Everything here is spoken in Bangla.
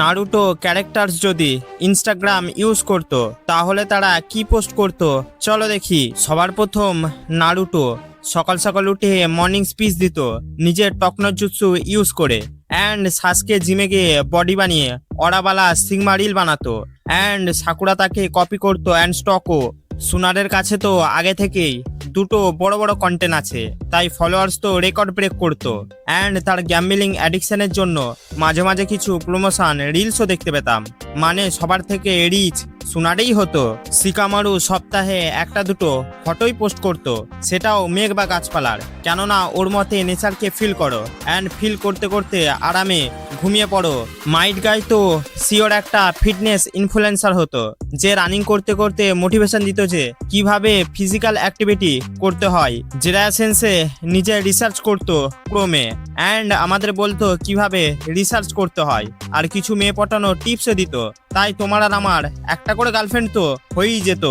নারুটো ক্যারেক্টার্স যদি ইনস্টাগ্রাম ইউজ করতো তাহলে তারা কি পোস্ট করতো চলো দেখি। সবার প্রথম নারুটো সকাল সকাল উঠে মর্নিং স্পিচ দিত নিজের টকনোজুৎসু ইউজ করে। অ্যান্ড সাসকে জিমে গিয়ে বডি বানিয়ে অরাবালা সিগমা রিল বানাতো। অ্যান্ড সাকুরা তাকে কপি করতো অ্যান্ড স্টকও। সুনারের কাছে তো আগে থেকেই দুটো বড় বড় কন্টেন্ট আছে, তাই ফলোয়ার্স তো রেকর্ড ব্রেক করতো। অ্যান্ড তার গ্যাম্বলিং অ্যাডিকশনের জন্য মাঝে মাঝে কিছু প্রমোশন রিলসও দেখতে পেতাম। মানে সবার থেকে রিচ সুনারেই হতো। শিকামারু সপ্তাহে একটা দুটো ফটোই পোস্ট করতো, সেটাও মেঘ বা গাছপালার। কেননা ওর মতে নেচারকে ফিল করো, অ্যান্ড ফিল করতে করতে আরামে ঘুমিয়ে পড়ো। মাইট গাই তো সিওর একটা ফিটনেস ইনফ্লুয়েন্সার হতো, যে রানিং করতে করতে মোটিভেশন দিত যে কিভাবে ফিজিক্যাল অ্যাক্টিভিটি করতে হয়। জেরাসেন্সে নিজে রিসার্চ করতো ক্রোমে, অ্যান্ড আমাদের বলতো কিভাবে রিসার্চ করতে হয়, আর কিছু মেয়ে পটানো টিপসও দিত। তাই তোমার আর আমার একটা করে গার্লফ্রেন্ড তো হয়েই যেত।